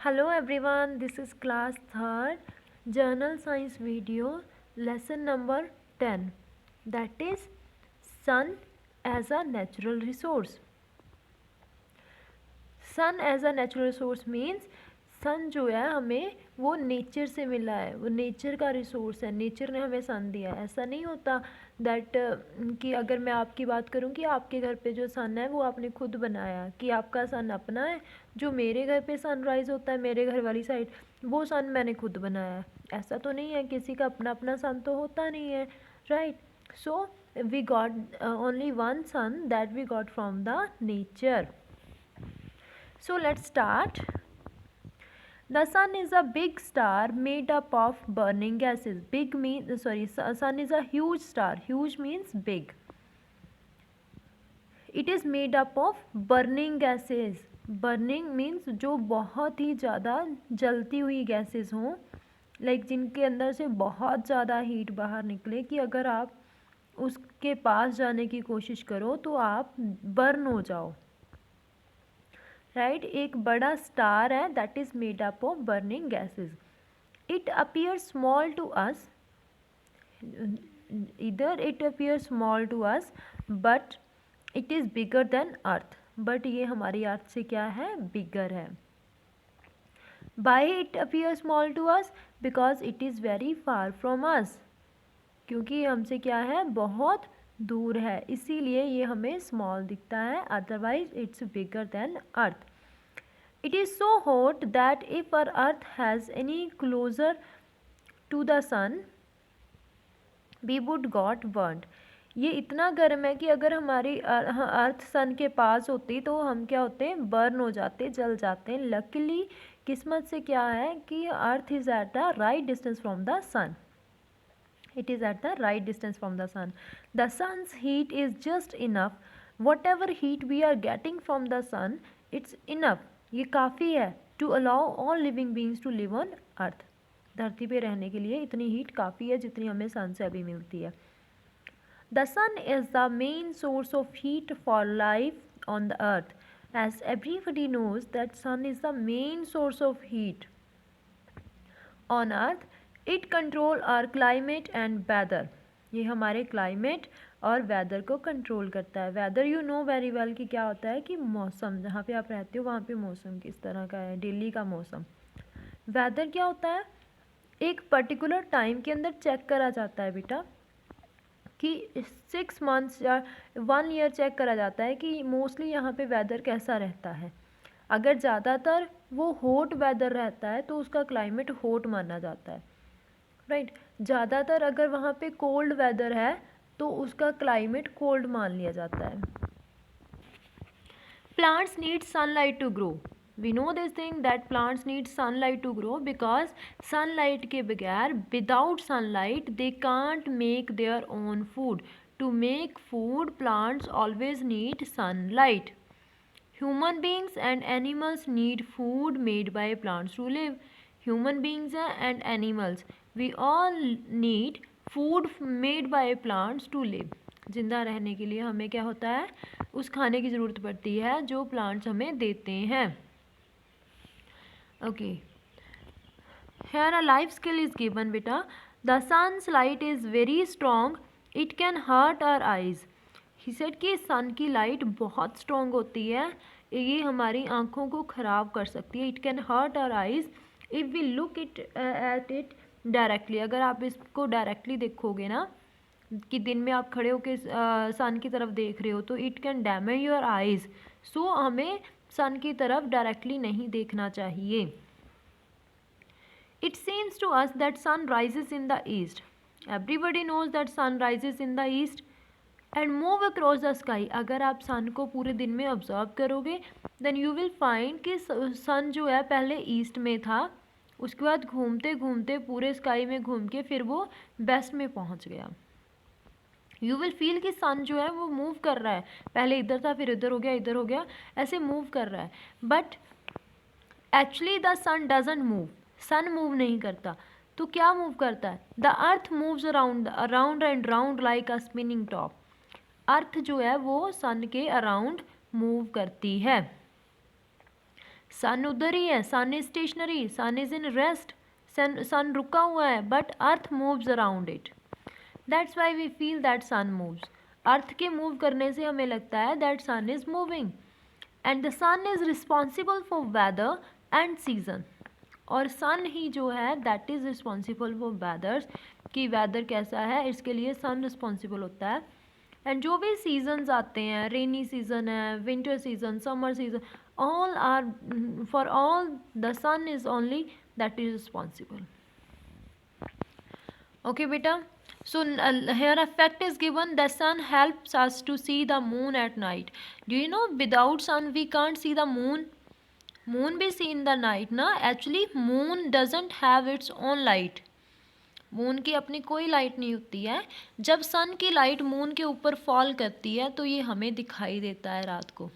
Hello everyone, this is class 3rd journal science video lesson number 10, that is sun as a natural resource. Sun as a natural resource means sun जो है हमें वो nature से मिला है, वो nature का रिसोर्स है, नेचर ने हमें सन दिया है। ऐसा नहीं होता दैट कि अगर मैं आपकी बात करूं कि आपके घर पे जो सन है वो आपने खुद बनाया, कि आपका सन अपना है, जो मेरे घर पे सनराइज होता है मेरे घर वाली साइड वो सन मैंने खुद बनाया है। ऐसा तो नहीं है, किसी का अपना अपना सन तो होता नहीं है, right. So we got only one sun that we got from the nature. So let's start. The sun is a big star made up of burning gases. Big means sun is a huge star. Huge means big. It is made up of burning gases. Burning means जो बहुत ही ज़्यादा जलती हुई gases हों, like जिनके अंदर से बहुत ज़्यादा हीट बाहर निकले कि अगर आप उसके पास जाने की कोशिश करो तो आप बर्न हो जाओ, राइट. एक बड़ा स्टार है that is made up of burning gases. It appear small to us, इधर it appear small to us but it is bigger than earth. But ये हमारी अर्थ से क्या है, बिगर है. By it appear small to us because it is very far from us. क्योंकि हमसे क्या है, बहुत दूर है, इसीलिए ये हमें स्मॉल दिखता है, otherwise it's bigger than earth. It is so hot that if our earth has any closer to the sun, we would got burnt. ये इतना गर्म है कि अगर हमारी अर्थ सन के पास होती तो हम क्या होते हैं, बर्न हो जाते, जल जाते हैं. लकीली किस्मत से क्या है कि earth is at the right distance from the sun. It is at the right distance from the sun. The sun's heat is just enough. Whatever heat we are getting from the sun, it's enough. ये काफ़ी है to allow all living beings to live on earth. धरती पे रहने के लिए इतनी heat काफ़ी है जितनी हमें सन से अभी मिलती है. The sun is the main source of heat for life on the earth. As everybody knows that sun is the main source of heat on earth. It control our climate and weather. ये हमारे climate और weather को control करता है. Weather you know very well कि क्या होता है, कि मौसम, जहाँ पे आप रहते हो वहाँ पे मौसम किस तरह का है, दिल्ली का मौसम. वेदर क्या होता है, एक पर्टिकुलर टाइम के अंदर चेक करा जाता है बेटा, कि 6 मंथ्स या 1 ईयर चेक करा जाता है कि मोस्टली यहाँ पे वेदर कैसा रहता है. अगर ज़्यादातर वो हॉट वेदर रहता है तो उसका क्लाइमेट हॉट माना जाता है, राइट. ज़्यादातर अगर वहाँ पे कोल्ड वेदर है तो उसका क्लाइमेट कोल्ड मान लिया जाता है. Plants need sunlight to grow. We know this thing that plants need sunlight to grow because sunlight के बगैर, without sunlight they can't make their own food. To make food plants always need sunlight. Human beings and animals need food made by plants to live. Human beings and animals, we all need food made by plants to live. जिंदा रहने के लिए हमें क्या होता है, उस खाने की ज़रूरत पड़ती है जो प्लांट्स हमें देते हैं. Okay, here a life skill is given बेटा. The sun's light is very strong. It can hurt our eyes. He said कि सन की लाइट बहुत स्ट्रॉन्ग होती है, ये हमारी आँखों को ख़राब कर सकती है. It can hurt our eyes if we look it at it directly. अगर आप इसको डायरेक्टली देखोगे ना, कि दिन में आप खड़े होकर सन की तरफ देख रहे हो, तो it can damage your eyes. So हमें सन की तरफ डायरेक्टली नहीं देखना चाहिए. It seems to us that sun rises in the east. Everybody knows that sun rises in the east and move across the sky. अगर आप सन को पूरे दिन में ऑब्जर्व करोगे देन यू विल फाइंड कि सन जो है पहले ईस्ट में था, उसके बाद घूमते घूमते पूरे स्काई में घूम के फिर वो वेस्ट में पहुंच गया. यू विल फील कि सन जो है वो मूव कर रहा है, पहले इधर था फिर इधर हो गया, इधर हो गया, ऐसे मूव कर रहा है. But actually the sun doesn't move. Sun move नहीं करता. तो क्या मूव करता है, the earth moves around and round like a spinning top. Earth जो है वो सन के अराउंड मूव करती है. सन उधर ही है, sun is stationary, sun is in rest, sun रुका हुआ है, but earth moves around it, that's why we feel that sun moves. Earth के मूव करने से हमें लगता है that sun is moving, and the sun is responsible for weather and season, और सन ही जो है that is responsible for weathers, कि वेदर कैसा है इसके लिए सन रिस्पॉन्सिबल होता है। एंड जो भी सीजन्स आते हैं, रेनी सीजन है, winter season, summer season, all are for all the sun is only that is responsible. Okay beta, so here a fact is given, the sun helps us to see the moon at night. Do you know without sun we can't see the moon? Moon be seen in the night ना, actually moon doesn't have its own light, moon की अपनी कोई light नहीं होती है। जब सन की light moon के ऊपर फॉल करती है तो ये हमें दिखाई देता है रात को।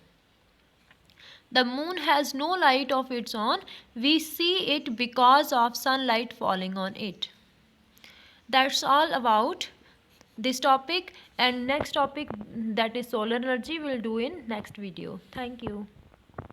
The moon has no light of its own. We see it because of sunlight falling on it. That's all about this topic, and next topic, that is solar energy, we'll do in next video. Thank you.